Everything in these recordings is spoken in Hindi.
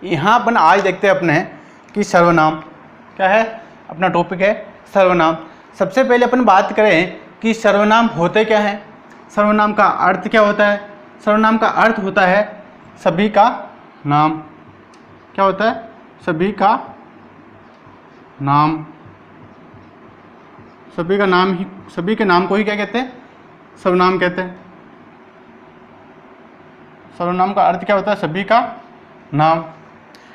यहाँ अपन आज देखते हैं अपने कि सर्वनाम क्या है, अपना टॉपिक है सर्वनाम। सबसे पहले अपन बात करें कि सर्वनाम होते क्या हैं, सर्वनाम का अर्थ क्या होता है। सर्वनाम का अर्थ होता है सभी का नाम। क्या होता है? सभी का नाम। सभी का नाम ही, सभी के नाम को ही क्या कहते हैं? सर्वनाम कहते हैं। सर्वनाम का अर्थ क्या होता है? सभी का नाम।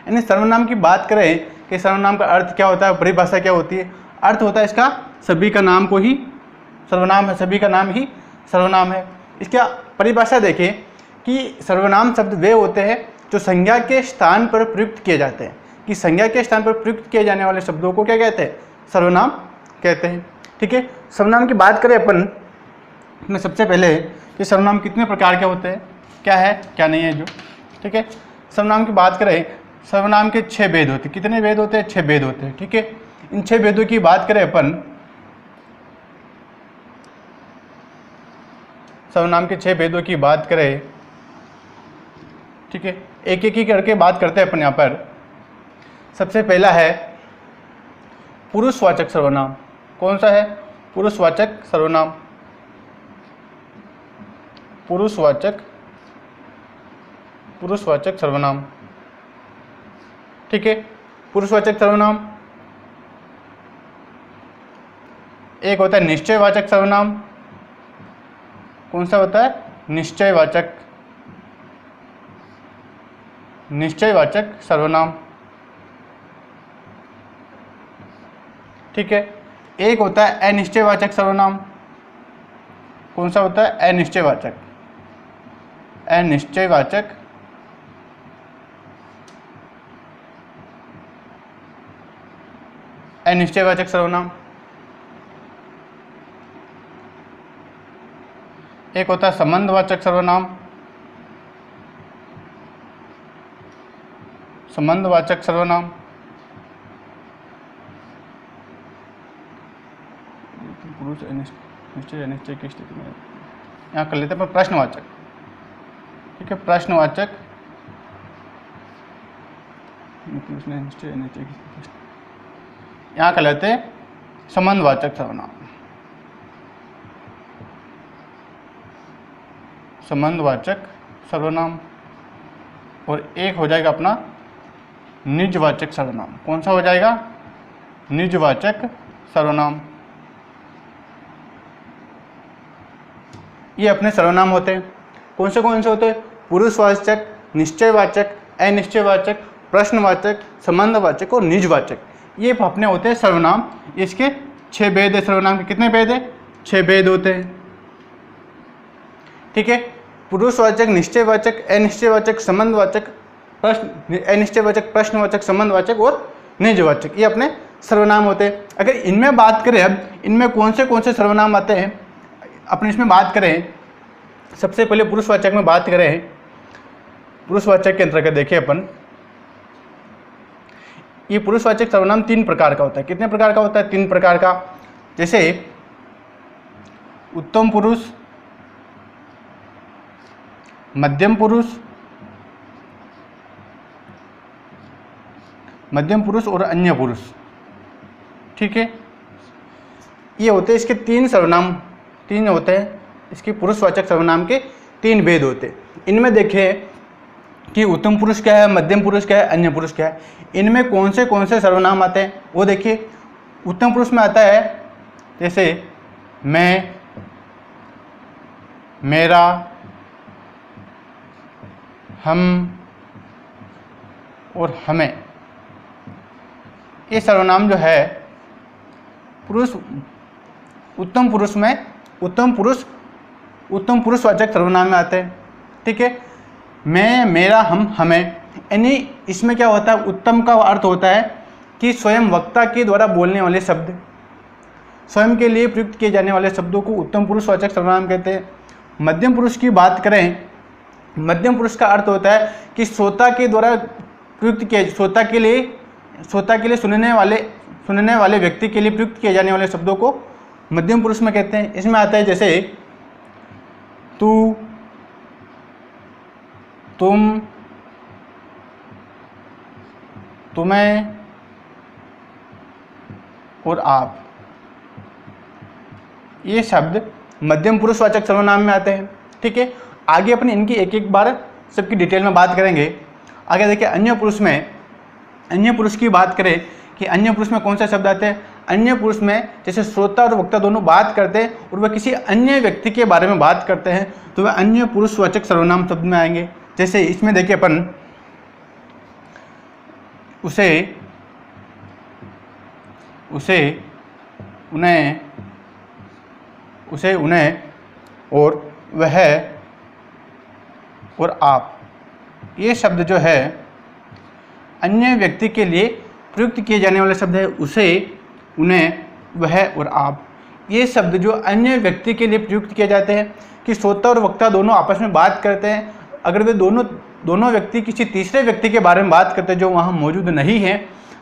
यानी सर्वनाम की बात करें कि सर्वनाम का अर्थ क्या होता है, परिभाषा क्या होती है? अर्थ होता है इसका सभी का नाम को ही सर्वनाम है, सभी का नाम ही सर्वनाम है। इसका परिभाषा देखें कि सर्वनाम शब्द वे होते हैं जो संज्ञा के स्थान पर प्रयुक्त किए जाते हैं, कि संज्ञा के स्थान पर प्रयुक्त किए जाने वाले शब्दों को क्या कहते हैं? सर्वनाम कहते हैं। ठीक है, सर्वनाम की बात करें अपन में सबसे पहले कि सर्वनाम कितने प्रकार के होते हैं, क्या है क्या नहीं है जो। ठीक है, सर्वनाम की बात करें, सर्वनाम के 6 भेद होते हैं। कितने भेद होते हैं? 6 भेद होते हैं। ठीक है, इन 6 भेदों की बात करें अपन, सर्वनाम के 6 भेदों की बात करें, ठीक है, एक एक ही करके बात करते हैं अपन यहाँ पर। सबसे पहला है पुरुषवाचक सर्वनाम। कौन सा है? पुरुषवाचक सर्वनाम। पुरुषवाचक सर्वनाम। ठीक है, पुरुषवाचक सर्वनाम। एक होता है निश्चयवाचक सर्वनाम। कौन सा होता है? निश्चयवाचक सर्वनाम। ठीक है, एक होता है अनिश्चयवाचक सर्वनाम। कौन सा होता है? अनिश्चयवाचक सर्वनाम। एक होता है संबंधवाचक सर्वनाम। पुरुष निश्चय अनिश्चय की स्थिति में यहाँ कर लेते हैं पर प्रश्नवाचक। ठीक है, प्रश्नवाचक निश्चय अनिश्चय की स्थिति, यहाँ कर लेते हैं संबंधवाचक सर्वनाम। और एक हो जाएगा अपना निजवाचक सर्वनाम। कौन सा हो जाएगा? निजवाचक सर्वनाम। ये अपने सर्वनाम होते हैं। कौन से होते हैं? पुरुषवाचक, निश्चयवाचक, अनिश्चयवाचक, प्रश्नवाचक, संबंधवाचक और निजवाचक। ये अपने होते हैं सर्वनाम। इसके 6 भेद है। सर्वनाम के कितने भेद है? 6 भेद होते हैं। ठीक है, पुरुषवाचक, निश्चयवाचक, अनिश्चयवाचक, संबंधवाचक, अनिश्चयवाचक, प्रश्नवाचक, संबंधवाचक और निजवाचक, ये अपने सर्वनाम होते हैं। अगर इनमें बात करें, अब इनमें कौन से सर्वनाम आते हैं अपने इसमें बात करें, सबसे पहले पुरुषवाचक में बात करें। पुरुषवाचक के अंतर्गत देखिए अपन, ये पुरुषवाचक सर्वनाम 3 प्रकार का होता है। कितने प्रकार का होता है? 3 प्रकार का। जैसे उत्तम पुरुष, मध्यम पुरुष और अन्य पुरुष। ठीक है, ये होते हैं इसके 3 सर्वनाम, 3 होते हैं इसके पुरुषवाचक सर्वनाम के 3 भेद होते हैं। इनमें देखें कि उत्तम पुरुष क्या है, मध्यम पुरुष क्या है, अन्य पुरुष क्या है। इनमें कौन से सर्वनाम आते हैं वो देखिए। उत्तम पुरुष में आता है जैसे मैं, मेरा, हम और हमें। ये सर्वनाम जो है उत्तम पुरुषवाचक सर्वनाम में आते हैं। ठीक है, मैं, मेरा, हम, हमें। यानी इसमें क्या होता है? उत्तम का अर्थ होता है कि स्वयं वक्ता के द्वारा बोलने वाले शब्द, स्वयं के लिए प्रयुक्त किए जाने वाले शब्दों को उत्तम पुरुषवाचक सर्वनाम कहते हैं। मध्यम पुरुष की बात करें, मध्यम पुरुष का अर्थ होता है कि श्रोता के द्वारा प्रयुक्त किए, श्रोता के लिए सुनने वाले व्यक्ति के लिए प्रयुक्त किए जाने वाले शब्दों को मध्यम पुरुष में कहते हैं। इसमें आता है जैसे तू, तुम, तुम्हें और आप, ये शब्द मध्यम पुरुषवाचक सर्वनाम में आते हैं। ठीक है, आगे अपन इनकी एक एक बार सबकी डिटेल में बात करेंगे। आगे देखिए अन्य पुरुष में, अन्य पुरुष की बात करें कि अन्य पुरुष में कौन सा शब्द आते हैं। अन्य पुरुष में जैसे श्रोता और वक्ता दोनों बात करते हैं और वह किसी अन्य व्यक्ति के बारे में बात करते हैं तो वह अन्य पुरुषवाचक सर्वनाम शब्द में आएंगे। जैसे इसमें देखिए अपन उसे, उन्हें, और वह और आप, ये शब्द जो है अन्य व्यक्ति के लिए प्रयुक्त किए जाने वाले शब्द है। उसे, उन्हें, वह और आप, ये शब्द जो अन्य व्यक्ति के लिए प्रयुक्त किए जाते हैं कि श्रोता और वक्ता दोनों आपस में बात करते हैं, अगर वे दोनों व्यक्ति किसी तीसरे व्यक्ति के बारे में बात करते हैं जो वहाँ मौजूद नहीं है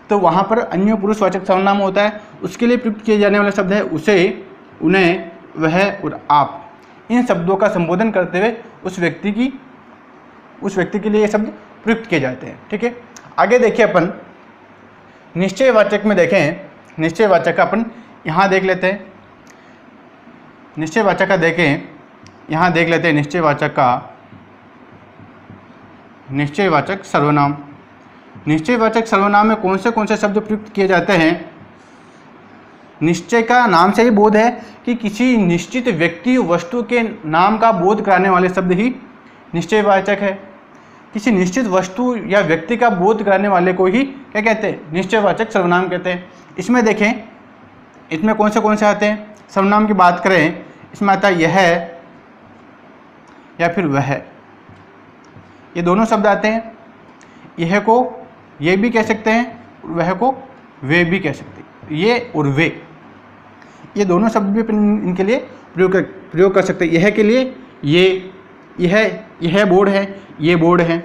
तो वहाँ पर अन्य पुरुषवाचक सर्वनाम होता है। उसके लिए प्रयुक्त किए जाने वाला शब्द है उसे, उन्हें, वह और आप। इन शब्दों का संबोधन करते हुए उस व्यक्ति के लिए ये शब्द प्रयुक्त किए जाते हैं। ठीक है, आगे देखिए अपन निश्चयवाचक में देखें। निश्चयवाचक अपन यहाँ देख लेते हैं। निश्चयवाचक का देखें, यहाँ देख लेते हैं निश्चयवाचक का, निश्चयवाचक सर्वनाम। निश्चयवाचक सर्वनाम में कौन से शब्द प्रयुक्त किए जाते हैं। निश्चय का नाम से ही बोध है कि किसी निश्चित व्यक्ति वस्तु के नाम का बोध कराने वाले शब्द ही निश्चयवाचक है। किसी निश्चित वस्तु या व्यक्ति का बोध कराने वाले को ही क्या कहते हैं, निश्चयवाचक सर्वनाम कहते हैं। इसमें देखें, इसमें कौन से आते हैं। सर्वनाम की बात करें, इसमें आता है यह या फिर वह, ये दोनों शब्द आते हैं। यह को ये भी कह सकते हैं, वह को वे भी कह सकते हैं। ये और वे, ये दोनों शब्द भी इनके लिए प्रयोग कर सकते हैं। यह के लिए यह बोर्ड है, ये बोर्ड है।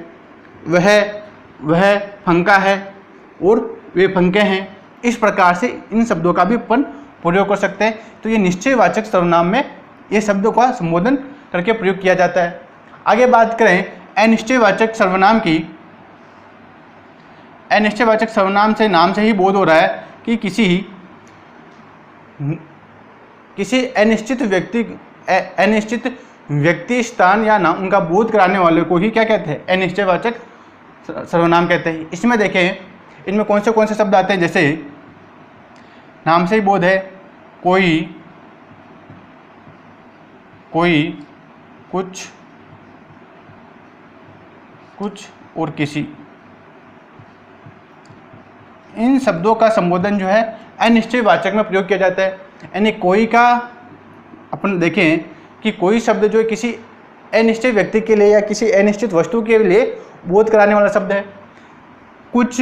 वह पंखा है और वे पंखे हैं। इस प्रकार से इन शब्दों का भी अपन प्रयोग कर सकते हैं। तो ये निश्चयवाचक सर्वनाम में ये शब्दों का संबोधन करके प्रयोग किया जाता है। आगे बात करें अनिश्चयवाचक सर्वनाम की। अनिश्चयवाचक सर्वनाम से नाम से ही बोध हो रहा है कि किसी अनिश्चित व्यक्ति, स्थान या नाम उनका बोध कराने वाले को ही क्या कहते हैं, अनिश्चयवाचक सर्वनाम कहते हैं। इसमें देखें, इनमें कौन से शब्द आते हैं। जैसे नाम से ही बोध है, कोई, कुछ और किसी। इन शब्दों का संबोधन जो है अनिश्चयवाचक में प्रयोग किया जाता है। यानी कोई का अपन देखें कि कोई शब्द जो है किसी अनिश्चित व्यक्ति के लिए या किसी अनिश्चित वस्तु के लिए बोध कराने वाला शब्द है। कुछ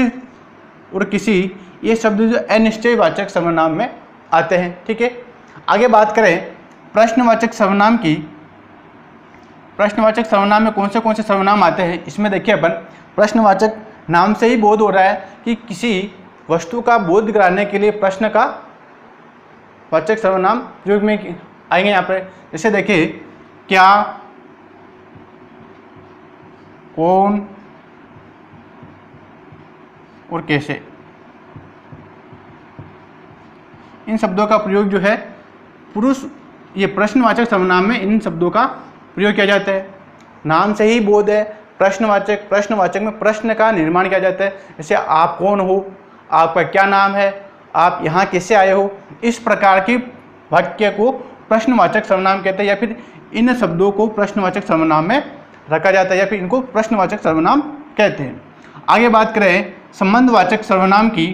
और किसी, ये शब्द जो अनिश्चयवाचक सर्वनाम में आते हैं। ठीक है, आगे बात करें प्रश्नवाचक सर्वनाम की। प्रश्नवाचक सर्वनाम में कौन से सर्वनाम आते हैं। इसमें देखिए अपन प्रश्नवाचक नाम से ही बोध हो रहा है कि किसी वस्तु का बोध कराने के लिए प्रश्न का वाचक सर्वनाम प्रयोग में आएंगे यहाँ पर। जैसे देखिए क्या, कौन और कैसे, इन शब्दों का प्रयोग जो है पुरुष, ये प्रश्नवाचक सर्वनाम में इन शब्दों का प्रयोग किया जाता है। नाम से ही बोध है प्रश्नवाचक में प्रश्न का निर्माण किया जाता है। जैसे आप कौन हो, आपका क्या नाम है, आप यहाँ कैसे आए हो। इस प्रकार की वाक्य को प्रश्नवाचक सर्वनाम कहते हैं, या फिर इन शब्दों को प्रश्नवाचक सर्वनाम में रखा जाता है, या फिर इनको प्रश्नवाचक सर्वनाम कहते हैं। आगे बात करें संबंधवाचक सर्वनाम की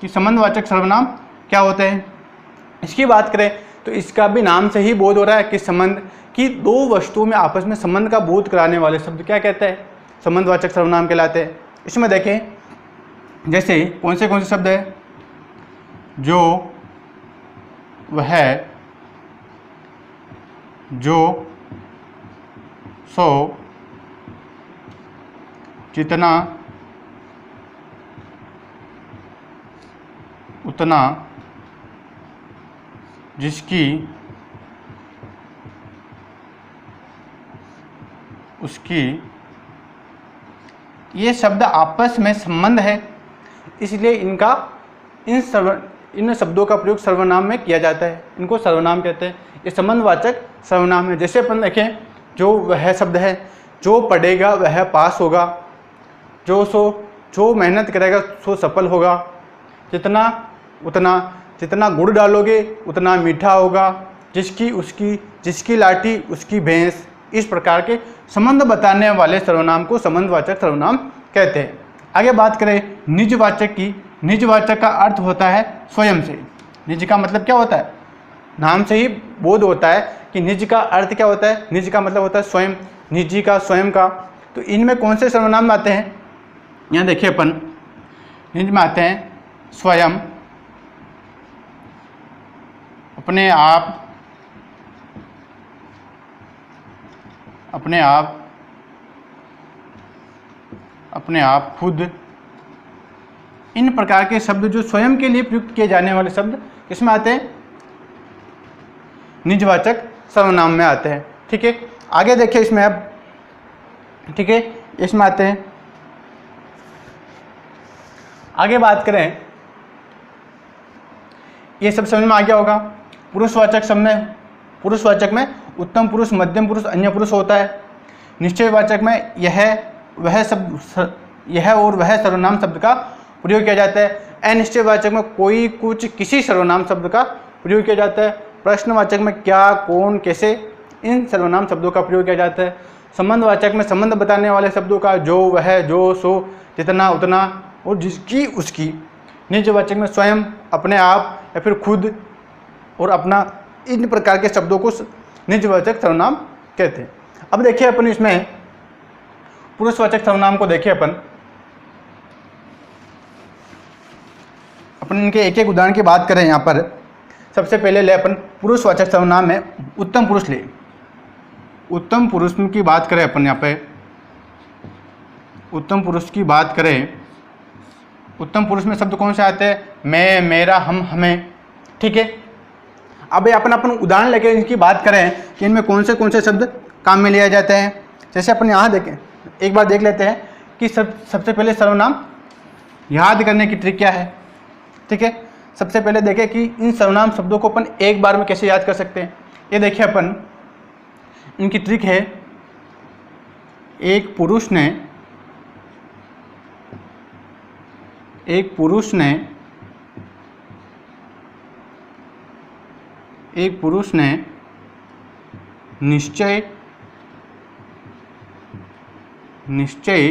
कि संबंधवाचक सर्वनाम क्या होते हैं। इसकी बात करें तो इसका भी नाम से ही बोध हो रहा है कि संबंध की दो वस्तुओं में आपस में संबंध का बोध कराने वाले शब्द क्या कहते हैं, संबंधवाचक सर्वनाम कहलाते हैं। इसमें देखें जैसे कौन से शब्द है, जो, वह, जो, सो, जितना, उतना, जिसकी, उसकी। ये शब्द आपस में संबंध है इसलिए इन शब्दों का प्रयोग सर्वनाम में किया जाता है, इनको सर्वनाम कहते हैं। ये संबंधवाचक सर्वनाम है। जैसे अपन देखें, जो वह शब्द है, जो पढ़ेगा वह पास होगा, जो मेहनत करेगा सो सफल होगा, जितना उतना, जितना गुड़ डालोगे उतना मीठा होगा, जिसकी उसकी, जिसकी लाठी उसकी भैंस। इस प्रकार के संबंध बताने वाले सर्वनाम को संबंधवाचक सर्वनाम कहते हैं। आगे बात करें निजवाचक की। निजवाचक का अर्थ होता है स्वयं से। निज का मतलब क्या होता है? नाम से ही बोध होता है कि निज का अर्थ क्या होता है। निज का मतलब होता है स्वयं, निजी का, स्वयं का। तो इनमें कौन से सर्वनाम आते हैं? यहाँ देखिए अपन, निज में आते हैं स्वयं, अपने आप, अपने आप, अपने आप, खुद। इन प्रकार के शब्द जो स्वयं के लिए प्रयुक्त किए जाने वाले शब्द किसमें आते हैं? निजवाचक सर्वनाम में आते हैं। ठीक है, आगे देखिए इसमें अब, ठीक है, इसमें आते हैं। आगे बात करें, ये सब समझ में आ गया होगा। पुरुषवाचक शब्द में, पुरुषवाचक में उत्तम पुरुष, मध्यम पुरुष, अन्य पुरुष होता है। निश्चयवाचक में यह वह शब्द, यह और वह सर्वनाम शब्द का प्रयोग किया जाता है। अनिश्चयवाचक में कोई, कुछ, किसी सर्वनाम शब्द का प्रयोग किया जाता है। प्रश्नवाचक में क्या, कौन, कैसे, इन सर्वनाम शब्दों का प्रयोग किया जाता है। संबंधवाचक में संबंध बताने वाले शब्दों का जो, वह, जो, सो, जितना, उतना और जिसकी, उसकी। निजवाचक में स्वयं, अपने आप या फिर खुद और अपना, इन प्रकार के शब्दों को निजवाचक सर्वनाम कहते हैं। अब देखिए अपन इसमें पुरुषवाचक सर्वनाम को देखिए अपन इनके एक एक उदाहरण की बात करें। यहाँ पर सबसे पहले ले अपन पुरुषवाचक सर्वनाम में उत्तम पुरुष ले। उत्तम पुरुष की बात करें अपन, यहाँ पे उत्तम पुरुष की बात करें, उत्तम पुरुष में शब्द कौन से आते हैं? मैं, मेरा, हम, हमें। ठीक है, अब अपन उदाहरण लेके इनकी बात करें कि इनमें कौन से शब्द काम में लिया जाते हैं। जैसे अपन यहाँ देखें, एक बार देख लेते हैं कि सबसे पहले सर्वनाम याद करने की ट्रिक क्या है। ठीक है, सबसे पहले देखें कि इन सर्वनाम शब्दों को अपन एक बार में कैसे याद कर सकते हैं। ये देखिए अपन, इनकी ट्रिक है, एक पुरुष ने, एक पुरुष ने, एक पुरुष ने निश्चय, निश्चय,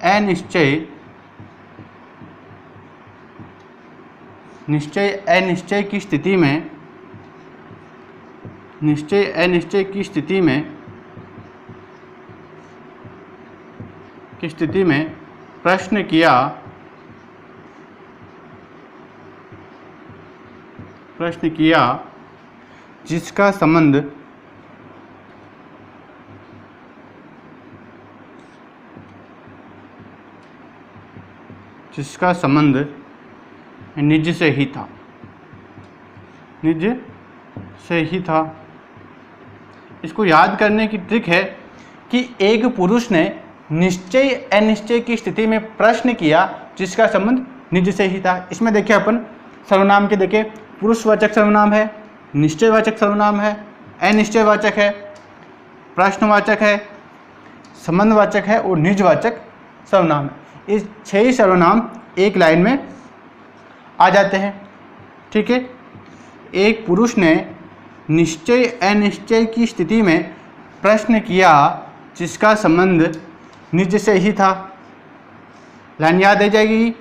अनिश्चय, निश्चय अनिश्चय की स्थिति में, निश्चय अनिश्चय की स्थिति में, प्रश्न किया, प्रश्न किया जिसका संबंध, जिसका संबंध निज से ही था, निज से ही था। इसको याद करने की ट्रिक है कि एक पुरुष ने निश्चय अनिश्चय की स्थिति में प्रश्न किया जिसका संबंध निज से ही था। इसमें देखिए अपन सर्वनाम के देखिए, पुरुषवाचक सर्वनाम है, निश्चयवाचक सर्वनाम है, अनिश्चयवाचक है, प्रश्नवाचक है, संबंधवाचक है और निजवाचक सर्वनाम है। इस 6 ही सर्वनाम एक लाइन में आ जाते हैं। ठीक है, एक पुरुष ने निश्चय अनिश्चय की स्थिति में प्रश्न किया जिसका संबंध निज से ही था। लाइन याद आ जाएगी।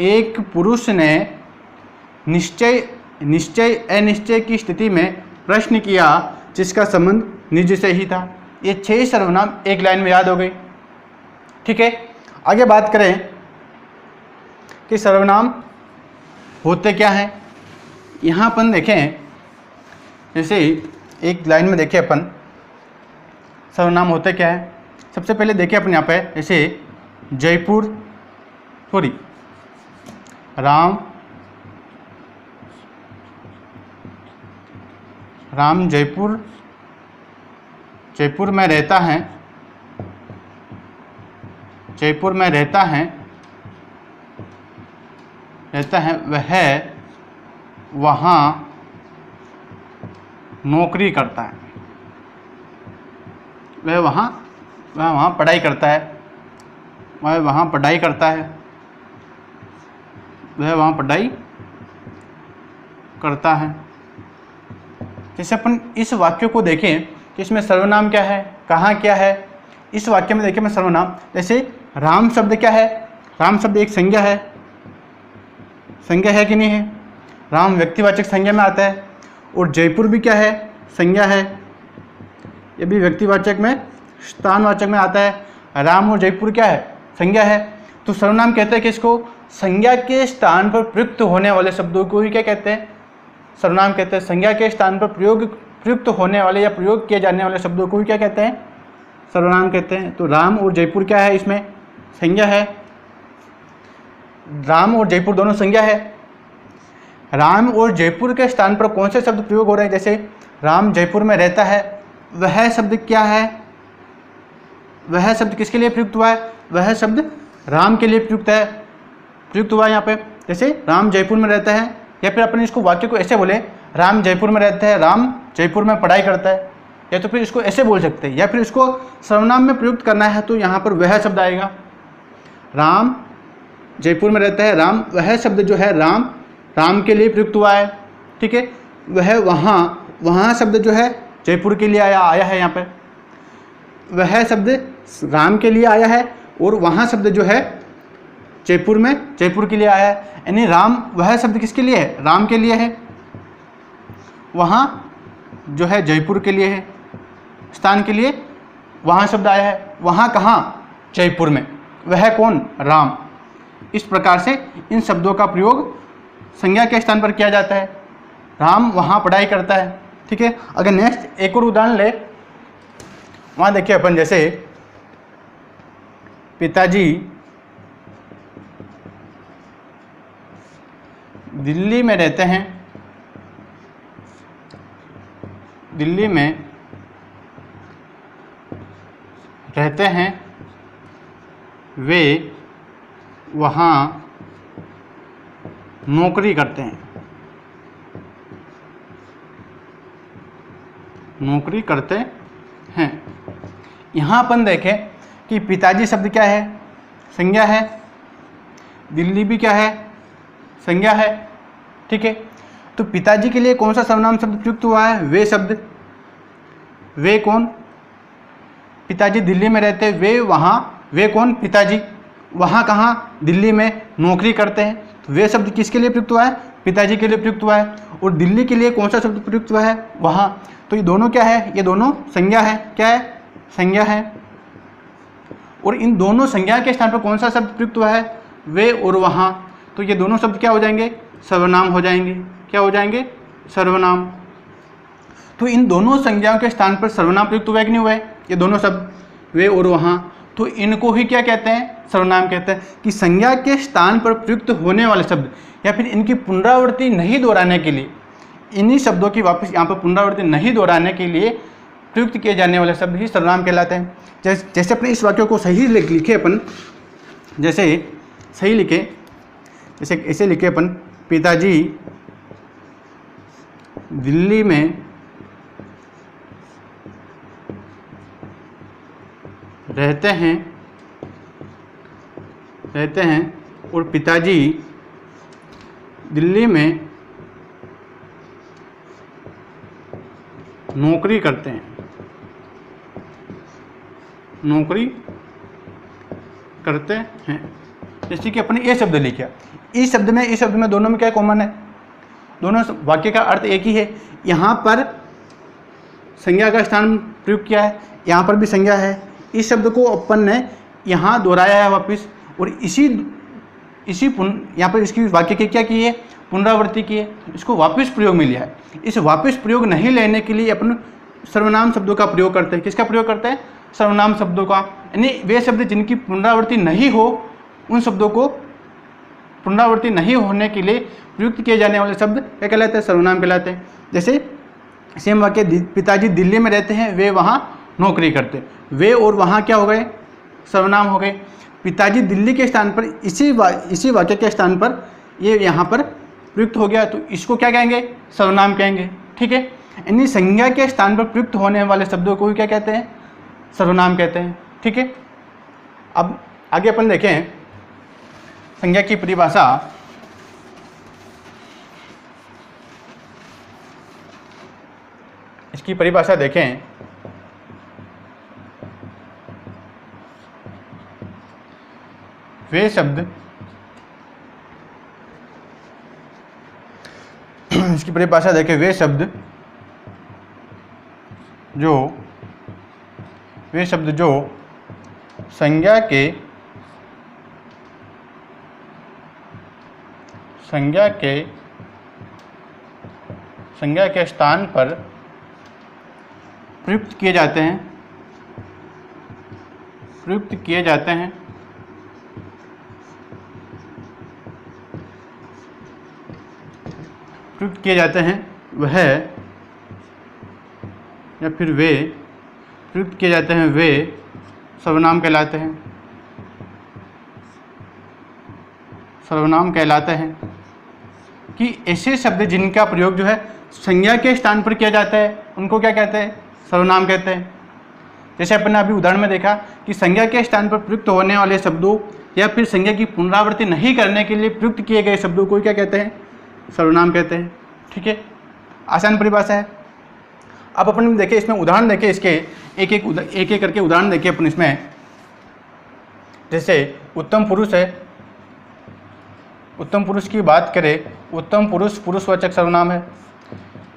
एक पुरुष ने निश्चय अनिश्चय की स्थिति में प्रश्न किया जिसका संबंध निज से ही था। ये 6 सर्वनाम एक लाइन में याद हो गई। ठीक है, आगे बात करें कि सर्वनाम होते क्या हैं। यहाँ अपन देखें, जैसे एक लाइन में देखें अपन सर्वनाम होते क्या है। सबसे पहले देखें अपन यहाँ पे, जैसे जयपुर, सॉरी राम जयपुर में रहता है, जयपुर में रहता है, रहते हैं वह वहाँ नौकरी करता है। वह वहाँ पढ़ाई करता है। वह वहाँ पढ़ाई करता है। वह वहाँ पढ़ाई करता है। जैसे अपन इस वाक्य को देखें कि इसमें सर्वनाम क्या है, कहाँ क्या है। इस वाक्य में देखें मैं सर्वनाम, जैसे राम शब्द क्या है, राम शब्द एक संज्ञा है। संज्ञा है कि नहीं है? राम व्यक्तिवाचक संज्ञा में आता है। और जयपुर भी क्या है, संज्ञा है। ये भी व्यक्तिवाचक में, स्थानवाचक में आता है। राम और जयपुर क्या है, संज्ञा है। तो सर्वनाम कहते हैं कि इसको संज्ञा के स्थान पर प्रयुक्त होने वाले शब्दों को ही क्या कहते हैं, सर्वनाम कहते हैं। संज्ञा के स्थान पर प्रयुक्त होने वाले या प्रयोग किए जाने वाले शब्दों को ही क्या कहते हैं, सर्वनाम कहते हैं। तो राम और जयपुर क्या है, इसमें संज्ञा है। राम और जयपुर दोनों संज्ञा है। राम और जयपुर के स्थान पर कौन से शब्द प्रयोग हो रहे हैं, जैसे राम जयपुर में रहता है, वह शब्द क्या है, वह शब्द किसके लिए प्रयुक्त हुआ है, वह शब्द राम के लिए प्रयुक्त हुआ है यहाँ पे। जैसे राम जयपुर में रहता है, या फिर अपन इसको वाक्य को ऐसे बोले, राम जयपुर में रहता है, राम जयपुर में पढ़ाई करता है, या तो फिर इसको ऐसे बोल सकते हैं। या फिर इसको सर्वनाम में प्रयुक्त करना है तो यहाँ पर वह शब्द आएगा। राम जयपुर में रहता है, राम, वह शब्द जो है राम के लिए प्रयुक्त हुआ है, ठीक है। वह वहाँ शब्द जो है जयपुर के लिए आया है यहाँ पे। वह शब्द राम के लिए आया है और वहाँ शब्द जो है जयपुर के लिए आया है। यानी राम, वह शब्द किसके लिए है, राम के लिए है। वहाँ जो है जयपुर के लिए है, स्थान के लिए वहाँ शब्द आया है। वहाँ कहाँ, जयपुर में। वह कौन, राम। इस प्रकार से इन शब्दों का प्रयोग संज्ञा के स्थान पर किया जाता है। राम वहाँ पढ़ाई करता है, ठीक है। अगर नेक्स्ट एक और उदाहरण ले, वहाँ देखिए अपन, जैसे पिताजी दिल्ली में रहते हैं, दिल्ली में रहते हैं, वे वहाँ नौकरी करते हैं, नौकरी करते हैं। यहाँ अपन देखें कि पिताजी शब्द क्या है, संज्ञा है। दिल्ली भी क्या है, संज्ञा है, ठीक है। तो पिताजी के लिए कौन सा सर्वनाम शब्द प्रयुक्त हुआ है, वे शब्द। वे कौन, पिताजी दिल्ली में रहते, वे वहाँ, वे कौन, पिताजी। वहाँ कहाँ, दिल्ली में नौकरी करते हैं। तो वे शब्द किसके लिए प्रयुक्त हुआ है, पिताजी के लिए प्रयुक्त हुआ है। और दिल्ली के लिए कौन सा शब्द प्रयुक्त हुआ है, वहाँ। तो ये दोनों क्या है, ये दोनों संज्ञा है। क्या है, संज्ञा है। और इन दोनों संज्ञा के स्थान पर कौन सा शब्द प्रयुक्त हुआ है, वे और वहाँ। तो ये दोनों शब्द क्या हो जाएंगे, सर्वनाम हो जाएंगे। क्या हो जाएंगे, सर्वनाम। तो इन दोनों संज्ञाओं के स्थान पर सर्वनाम प्रयुक्त हुआ है कि नहीं हुआ है, ये दोनों शब्द, वे और वहाँ। तो इनको ही क्या कहते हैं, सर्वनाम कहते हैं। कि संज्ञा के स्थान पर प्रयुक्त होने वाले शब्द या फिर इनकी पुनरावृत्ति नहीं दोहराने के लिए, इन्हीं शब्दों की वापस यहाँ पर पुनरावृत्ति नहीं दोहराने के लिए प्रयुक्त किए जाने वाले शब्द ही सर्वनाम कहलाते हैं। जैसे अपने इस वाक्य को सही लिखे अपन, जैसे सही लिखे, जैसे ऐसे लिखे अपन, पिताजी दिल्ली में रहते हैं और पिताजी दिल्ली में नौकरी करते हैं, नौकरी करते हैं। जैसे कि अपने ये शब्द लिखा, इस शब्द में दोनों में क्या कॉमन है, दोनों वाक्य का अर्थ एक ही है। यहाँ पर संज्ञा का स्थान प्रयुक्त किया है, यहाँ पर भी संज्ञा है। इस शब्द को अपन ने यहाँ दोहराया है वापिस, और इसी यहाँ पर इसकी वाक्य की क्या की है, पुनरावृत्ति की है, इसको वापस प्रयोग में लिया है। इस वापस प्रयोग नहीं लेने के लिए अपन सर्वनाम शब्दों का प्रयोग करते हैं। किसका प्रयोग करते हैं, सर्वनाम शब्दों का। यानी वे शब्द जिनकी पुनरावृत्ति नहीं हो, उन शब्दों को पुनरावृत्ति नहीं होने के लिए प्रयुक्त किए जाने वाले शब्द क्या कहलाते हैं, सर्वनाम कहलाते हैं। जैसे सेम वाक्य, पिताजी दिल्ली में रहते हैं, वे वहाँ नौकरी करते हैं। वे और वहाँ क्या हो गए, सर्वनाम हो गए। पिताजी दिल्ली के स्थान पर इसी वाक्य के स्थान पर ये यहाँ पर प्रयुक्त हो गया, तो इसको क्या कहेंगे, सर्वनाम कहेंगे। ठीक है, यानी संज्ञा के स्थान पर प्रयुक्त होने वाले शब्दों को क्या कहते हैं, सर्वनाम कहते हैं। ठीक है, अब आगे अपन देखें संज्ञा की परिभाषा। इसकी परिभाषा देखें, वे शब्द, इसकी परिभाषा देखें, वे शब्द जो संज्ञा के स्थान पर प्रयुक्त किए जाते हैं, वह या फिर वे प्रयुक्त किए जाते हैं, वे सर्वनाम कहलाते हैं। सर्वनाम कहलाते हैं कि ऐसे शब्द जिनका प्रयोग जो है संज्ञा के स्थान पर किया जाता है उनको क्या कहते हैं, सर्वनाम कहते हैं। जैसे अपन ने अभी उदाहरण में देखा कि संज्ञा के स्थान पर प्रयुक्त होने वाले शब्दों या फिर संज्ञा की पुनरावृत्ति नहीं करने के लिए प्रयुक्त किए गए शब्दों को क्या कहते हैं, सर्वनाम कहते हैं। ठीक है, आसान परिभाषा है। अब अपन देखें इसमें उदाहरण देखें, इसके एक एक करके उदाहरण देखें अपन इसमें। जैसे उत्तम पुरुष है, उत्तम पुरुष की बात करें, उत्तम पुरुष पुरुषवाचक सर्वनाम है।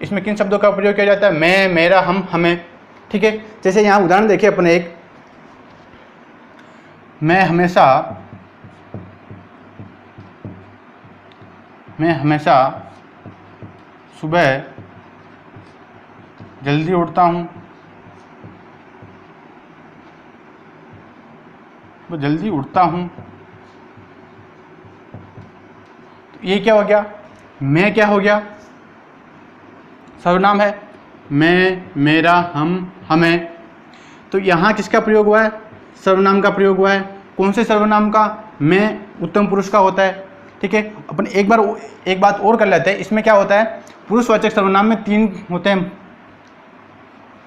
इसमें किन शब्दों का प्रयोग किया जाता है, मैं, मेरा, हम, हमें। ठीक है, जैसे यहाँ उदाहरण देखिए अपन एक, मैं हमेशा सुबह जल्दी उठता हूँ, वो जल्दी उठता हूँ। तो ये क्या हो गया, मैं क्या हो गया, सर्वनाम है, मैं, मेरा, हम, हमें। तो यहाँ किसका प्रयोग हुआ है, सर्वनाम का प्रयोग हुआ है। कौन से सर्वनाम का, मैं उत्तम पुरुष का होता है। ठीक है, अपन एक बात और कर लेते हैं। इसमें क्या होता है, पुरुषवाचक सर्वनाम में 3 होते हैं,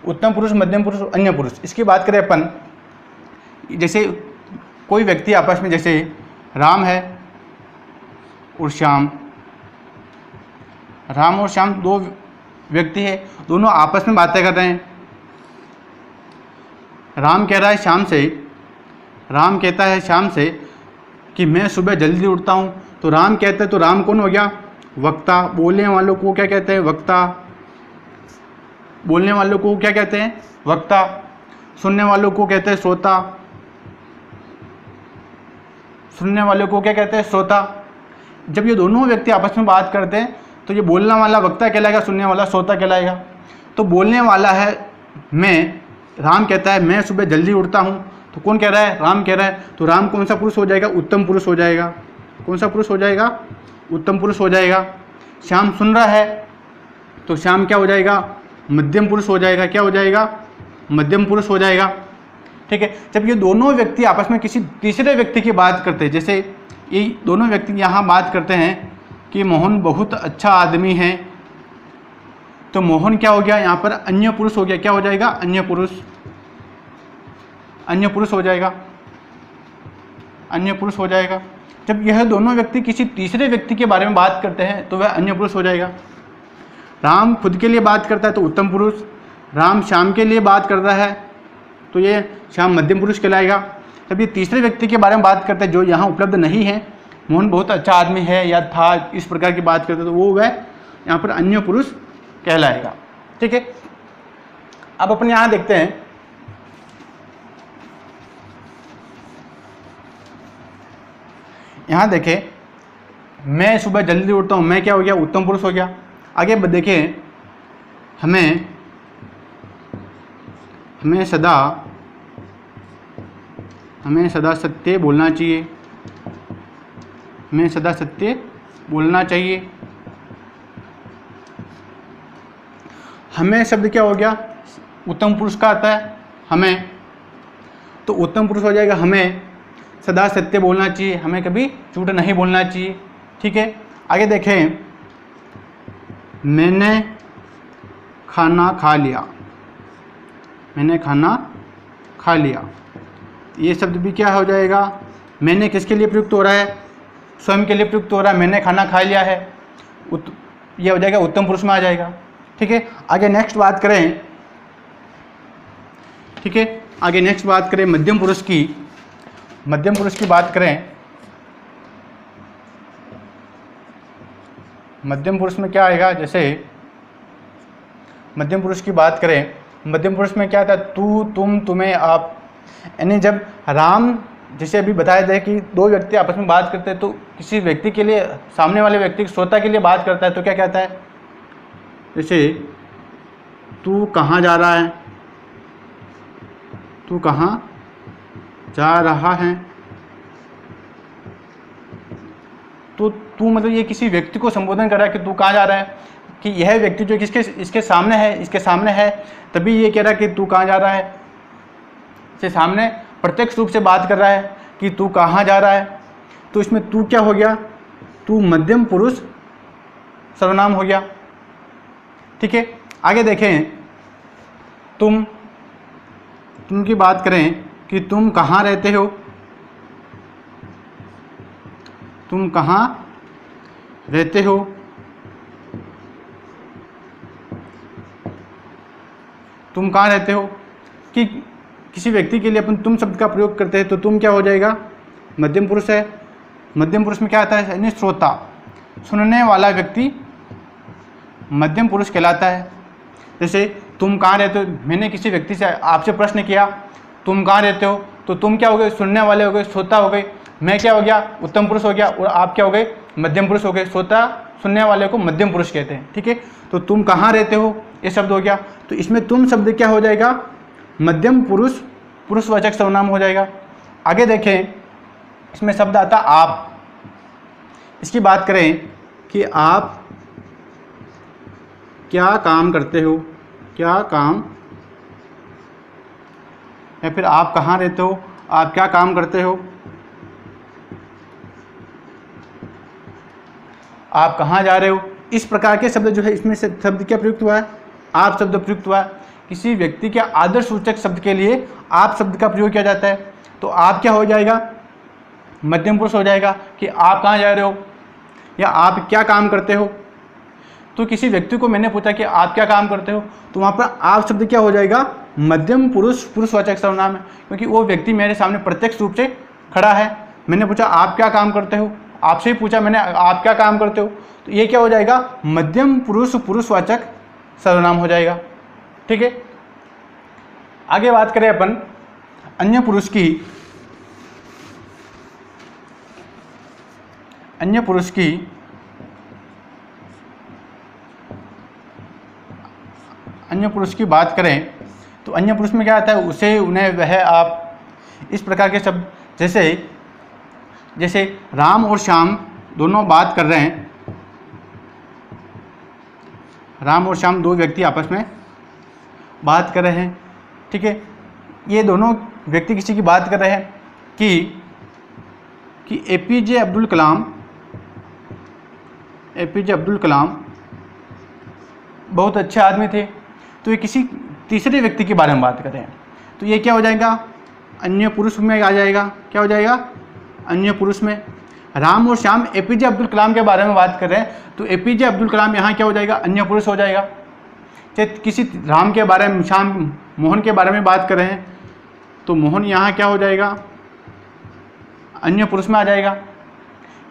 उत्तम पुरुष, मध्यम पुरुष, अन्य पुरुष। इसकी बात करें अपन, जैसे कोई व्यक्ति आपस में, जैसे राम है और श्याम, राम और श्याम 2 व्यक्ति है, दोनों आपस में बातें कर रहे हैं। राम कह रहा है श्याम से, राम कहता है श्याम से कि मैं सुबह जल्दी उठता हूँ। तो राम कहते हैं, तो राम कौन हो गया, वक्ता। बोलने वालों को क्या कहते हैं, वक्ता। बोलने वालों को क्या कहते हैं, वक्ता। सुनने वालों को कहते हैं श्रोता। सुनने वालों को क्या कहते हैं, श्रोता। जब ये दोनों व्यक्ति आपस में बात करते हैं तो ये बोलने वाला वक्ता कहलाएगा, सुनने वाला श्रोता कहलाएगा। तो बोलने वाला है मैं, राम कहता है मैं सुबह जल्दी उठता हूँ, तो कौन कह रहा है, राम कह रहा है। तो राम कौन सा पुरुष हो जाएगा, उत्तम पुरुष हो जाएगा। कौन सा पुरुष हो जाएगा, उत्तम पुरुष हो जाएगा। श्याम सुन रहा है, तो श्याम क्या हो जाएगा, मध्यम पुरुष हो जाएगा। क्या हो जाएगा, मध्यम पुरुष हो जाएगा। ठीक है, जब ये दोनों व्यक्ति आपस में किसी तीसरे व्यक्ति की बात करते हैं, जैसे ये दोनों व्यक्ति यहाँ बात करते हैं कि मोहन बहुत अच्छा आदमी है, तो मोहन क्या हो गया, यहाँ पर अन्य पुरुष हो गया। क्या हो जाएगा, अन्य पुरुष। अन्य पुरुष हो जाएगा, अन्य पुरुष हो जाएगा। जब यह दोनों व्यक्ति किसी तीसरे व्यक्ति के बारे में बात करते हैं तो वह अन्य पुरुष हो जाएगा। राम खुद के लिए बात करता है तो उत्तम पुरुष, राम श्याम के लिए बात करता है तो ये श्याम मध्यम पुरुष कहलाएगा। जब ये तीसरे व्यक्ति के बारे में बात करते हैं जो यहाँ उपलब्ध नहीं है, मोहन बहुत अच्छा आदमी है या था, इस प्रकार की बात करते हैं, तो वो वह यहाँ पर अन्य पुरुष कहलाएगा। ठीक है, अब अपन यहाँ देखते हैं, यहाँ देखें, मैं सुबह जल्दी उठता हूँ, मैं क्या हो गया, उत्तम पुरुष हो गया। आगे देखें, हमें सदा सत्य बोलना चाहिए। हमें सदा सत्य बोलना चाहिए। हमें शब्द क्या हो गया, उत्तम पुरुष का आता है हमें, तो उत्तम पुरुष हो जाएगा। हमें सदा सत्य बोलना चाहिए, हमें कभी झूठ नहीं बोलना चाहिए। ठीक है, आगे देखें, मैंने खाना खा लिया, मैंने खाना खा लिया। ये शब्द भी क्या हो जाएगा, मैंने किसके लिए प्रयुक्त हो रहा है, स्वयं के लिए प्रयुक्त हो रहा है, मैंने खाना खा लिया है, ये हो जाएगा उत्तम पुरुष में आ जाएगा। ठीक है, आगे नेक्स्ट बात करें, ठीक है, आगे नेक्स्ट बात करें मध्यम पुरुष की। मध्यम पुरुष की बात करें, मध्यम पुरुष में क्या आएगा, जैसे मध्यम पुरुष की बात करें, मध्यम पुरुष में क्या था, तू, तुम, तुम्हें, आप। यानी जब राम, जैसे अभी बताया जाए कि दो व्यक्ति आपस में बात करते हैं तो किसी व्यक्ति के लिए, सामने वाले व्यक्ति श्रोता के लिए बात करता है तो क्या कहता है, जैसे तू कहाँ जा रहा है, तू कहाँ जा रहा है। तो तू मतलब ये किसी व्यक्ति को संबोधन कर रहा है कि तू कहाँ जा रहा है, कि यह व्यक्ति जो किसके इसके सामने है, इसके सामने है, तभी ये कह रहा है कि तू कहाँ जा रहा है। से सामने प्रत्यक्ष रूप से बात कर रहा है कि तू कहाँ जा रहा है, तो इसमें तू क्या हो गया, तू मध्यम पुरुष सर्वनाम हो गया। ठीक है, आगे देखें, तुम की बात करें कि तुम कहाँ रहते हो, तुम कहाँ रहते हो। तुम कहाँ रहते हो, कि किसी व्यक्ति के लिए अपन तुम शब्द का प्रयोग करते हैं तो तुम क्या हो जाएगा, मध्यम पुरुष है। मध्यम पुरुष में क्या आता है, यानी श्रोता, सुनने वाला व्यक्ति मध्यम पुरुष कहलाता है। जैसे तुम कहाँ रहते हो, मैंने किसी व्यक्ति से आपसे प्रश्न किया तुम कहाँ रहते हो, तो तुम क्या हो गए, सुनने वाले हो गए, श्रोता हो गए। मैं क्या हो गया, उत्तम पुरुष हो गया, और आप क्या हो गए, मध्यम पुरुष हो गए। श्रोता सुनने वाले को मध्यम पुरुष कहते हैं। ठीक है, तो तुम कहाँ रहते हो ये शब्द हो गया, तो इसमें तुम शब्द क्या हो जाएगा, मध्यम पुरुष पुरुषवाचक सर्वनाम हो जाएगा। आगे देखें, इसमें शब्द आता आप। इसकी बात करें कि आप क्या काम करते हो, क्या काम, या फिर आप कहाँ रहते हो, आप क्या काम करते हो, आप कहाँ जा रहे हो। इस प्रकार के शब्द जो है, इसमें से शब्द क्या प्रयुक्त हुआ है, आप शब्द प्रयुक्त हुआ है। किसी व्यक्ति के आदर्श सूचक शब्द के लिए आप शब्द का प्रयोग किया जाता है, तो आप क्या हो जाएगा, मध्यम पुरुष हो जाएगा, कि आप कहाँ जा रहे हो या आप क्या काम करते हो। तो किसी व्यक्ति को मैंने पूछा कि आप क्या काम करते हो, तो वहाँ पर आप शब्द क्या हो जाएगा, मध्यम पुरुष पुरुषवाचक सर्वनाम है, क्योंकि वो व्यक्ति मेरे सामने प्रत्यक्ष रूप से खड़ा है। मैंने पूछा आप क्या काम करते हो, आपसे ही पूछा मैंने आप क्या काम करते हो, तो ये क्या हो जाएगा, मध्यम पुरुष पुरुषवाचक सर्वनाम हो जाएगा। ठीक है, आगे बात करें अपन अन्य पुरुष की। अन्य पुरुष की अन्य पुरुष की बात करें तो अन्य पुरुष में क्या आता है, उसे, उन्हें, वह, आप। इस प्रकार के शब्द, जैसे राम और श्याम दोनों बात कर रहे हैं, राम और श्याम दो व्यक्ति आपस में बात कर रहे हैं। ठीक है, ये दोनों व्यक्ति किसी की बात कर रहे हैं कि एपीजे अब्दुल कलाम बहुत अच्छे आदमी थे। तो ये किसी तीसरे व्यक्ति के बारे में बात कर रहे हैं, तो ये क्या हो जाएगा, अन्य पुरुष में आ जाएगा। क्या हो जाएगा, अन्य पुरुष में। राम और श्याम एपीजे अब्दुल कलाम के बारे में बात कर रहे हैं, तो एपीजे अब्दुल कलाम यहाँ क्या हो जाएगा, अन्य पुरुष हो जाएगा। चाहे किसी राम के बारे में, श्याम, मोहन के बारे में बात कर रहे हैं, तो मोहन यहाँ क्या हो जाएगा, अन्य पुरुष में आ जाएगा।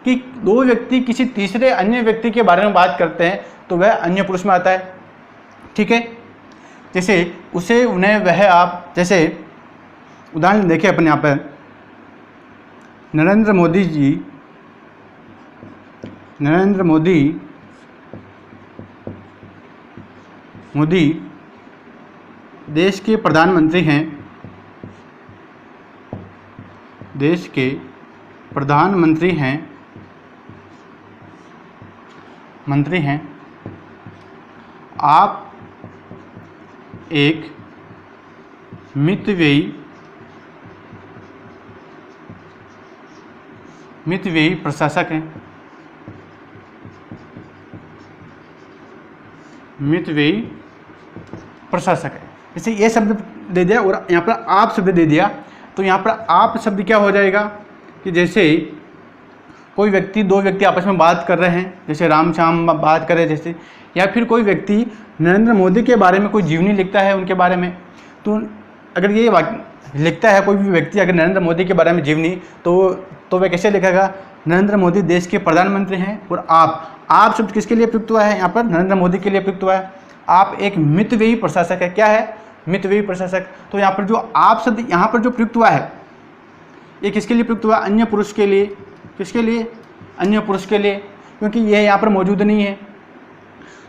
कि दो व्यक्ति किसी तीसरे अन्य व्यक्ति के बारे में बात करते हैं तो वह अन्य पुरुष में आता है। ठीक है, जैसे उसे, उन्हें, वह, आप। जैसे उदाहरण देखें अपन यहाँ पर, नरेंद्र मोदी देश के प्रधानमंत्री हैं, देश के प्रधानमंत्री हैं, मंत्री हैं। आप एक मितव्ययी प्रशासक हैं। मितव्ययी प्रशासक है। जैसे ये शब्द दे दिया और यहाँ पर आप शब्द दे दिया, तो यहाँ पर आप शब्द क्या हो जाएगा कि जैसे कोई व्यक्ति, दो व्यक्ति आपस में बात कर रहे हैं, जैसे राम श्याम बात कर रहे हैं जैसे, या फिर कोई व्यक्ति नरेंद्र मोदी के बारे में कोई जीवनी लिखता है उनके बारे में, तो अगर ये वाक्य लिखता है कोई भी व्यक्ति अगर नरेंद्र मोदी के बारे में जीवनी, तो वह कैसे लिखेगा, नरेंद्र मोदी देश के प्रधानमंत्री हैं। और आप शब्द किसके लिए प्रयुक्त हुआ है, यहाँ पर नरेंद्र मोदी के लिए प्रयुक्त हुआ है। आप एक मितव्ययी प्रशासक है। क्या है, मितव्ययी प्रशासक। तो यहाँ पर जो आप शब्द यहाँ पर जो प्रयुक्त हुआ है, ये किसके लिए प्रयुक्त हुआ, अन्य पुरुष के लिए। किसके लिए, अन्य पुरुष के लिए, क्योंकि यह यहाँ पर मौजूद नहीं है।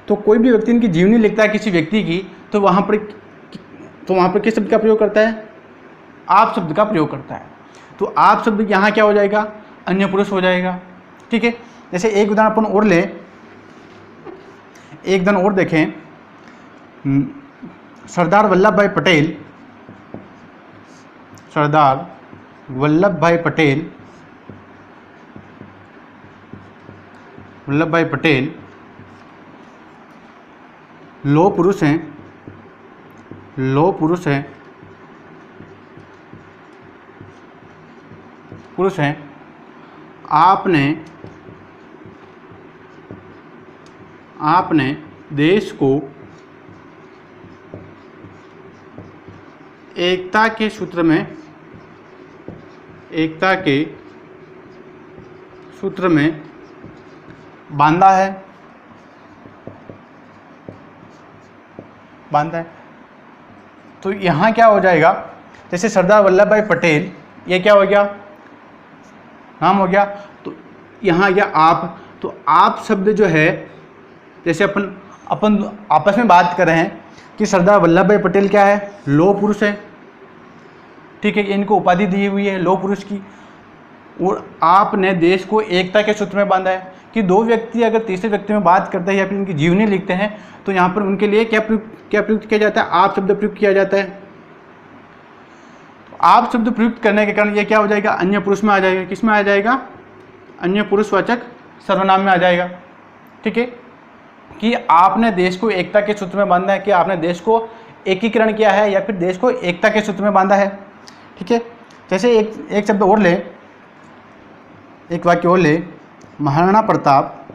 तो कोई भी व्यक्ति इनकी जीवनी लिखता है किसी व्यक्ति की, तो वहाँ पर किस शब्द का प्रयोग करता है, आप शब्द का प्रयोग करता है। तो आप शब्द यहाँ क्या हो जाएगा, अन्य पुरुष हो जाएगा। ठीक है। जैसे एक उदाहरण अपन और ले, एक उदाहरण और देखें, सरदार वल्लभ भाई पटेल, सरदार वल्लभ भाई पटेल, वल्लभ भाई पटेल लौह पुरुष हैं, लौह पुरुष हैं, पुरुष हैं। आपने देश को एकता के सूत्र में बांधा है, तो यहाँ क्या हो जाएगा, जैसे सरदार वल्लभ भाई पटेल, ये क्या हो गया, नाम हो गया। तो यहाँ गया आप, तो आप शब्द जो है, जैसे अपन आपस में बात कर रहे हैं कि सरदार वल्लभ भाई पटेल क्या है, लौह पुरुष है। ठीक है, इनको उपाधि दी हुई है लौह पुरुष की। और आपने देश को एकता के सूत्र में बांधा है कि दो व्यक्ति अगर तीसरे व्यक्ति में बात करते हैं या फिर उनकी जीवनी लिखते हैं, तो यहाँ पर उनके लिए क्या प्रयुक्त किया जाता है, आप शब्द प्रयुक्त किया जाता है। आप शब्द प्रयुक्त करने के कारण ये क्या हो जाएगा, अन्य पुरुष में आ जाएगा। किस में आ जाएगा, अन्य पुरुषवाचक सर्वनाम में आ जाएगा। ठीक है, कि आपने देश को एकता के सूत्र में बांधा है, कि आपने देश को एकीकरण किया है या फिर देश को एकता के सूत्र में बांधा है। ठीक है। जैसे एक शब्द और ले, एक वाक्य और ले, महाराणा प्रताप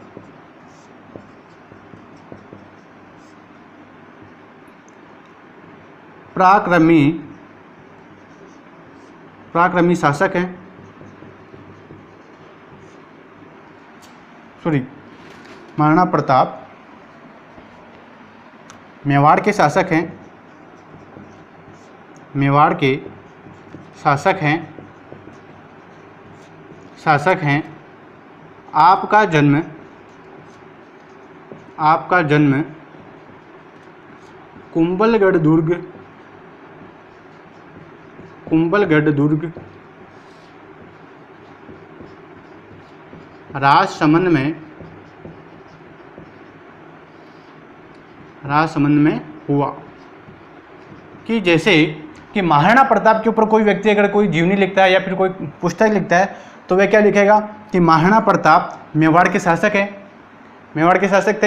पराक्रमी शासक हैं, महाराणा प्रताप मेवाड़ के शासक हैं, मेवाड़ के शासक हैं। आपका जन्म कुंभलगढ़ दुर्ग राजसमंद में हुआ। कि जैसे कि महाराणा प्रताप के ऊपर कोई व्यक्ति अगर कोई जीवनी लिखता है या फिर कोई पुस्तक लिखता है, तो वह क्या लिखेगा कि महाराणा प्रताप मेवाड़ के शासक हैं, मेवाड़ के शासक थे।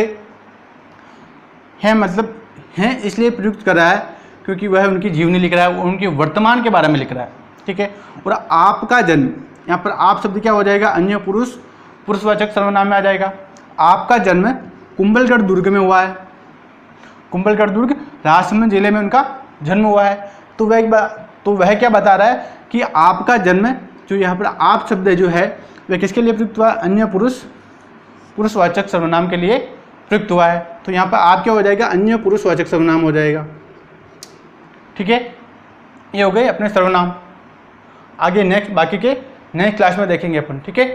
हैं मतलब हैं इसलिए प्रयुक्त कर रहा है क्योंकि वह उनकी जीवनी लिख रहा है, उनके वर्तमान के बारे में लिख रहा है। ठीक है। और आपका जन्म, यहाँ पर आप शब्द क्या हो जाएगा, अन्य पुरुषवाचक सर्वनाम में आ जाएगा। आपका जन्म कुंभलगढ़ दुर्ग में हुआ है, कुंभलगढ़ दुर्ग राजसमंद जिले में उनका जन्म हुआ है। तो वह क्या बता रहा है कि आपका जन्म, जो यहाँ पर आप शब्द जो है वह किसके लिए प्रयुक्त हुआ, अन्य पुरुषवाचक सर्वनाम के लिए प्रयुक्त हुआ है। तो यहाँ पर आप क्या हो जाएगा, अन्य पुरुषवाचक सर्वनाम हो जाएगा। ठीक है, ये हो गए अपने सर्वनाम। आगे बाकी के नेक्स्ट क्लास में देखेंगे अपन। ठीक है।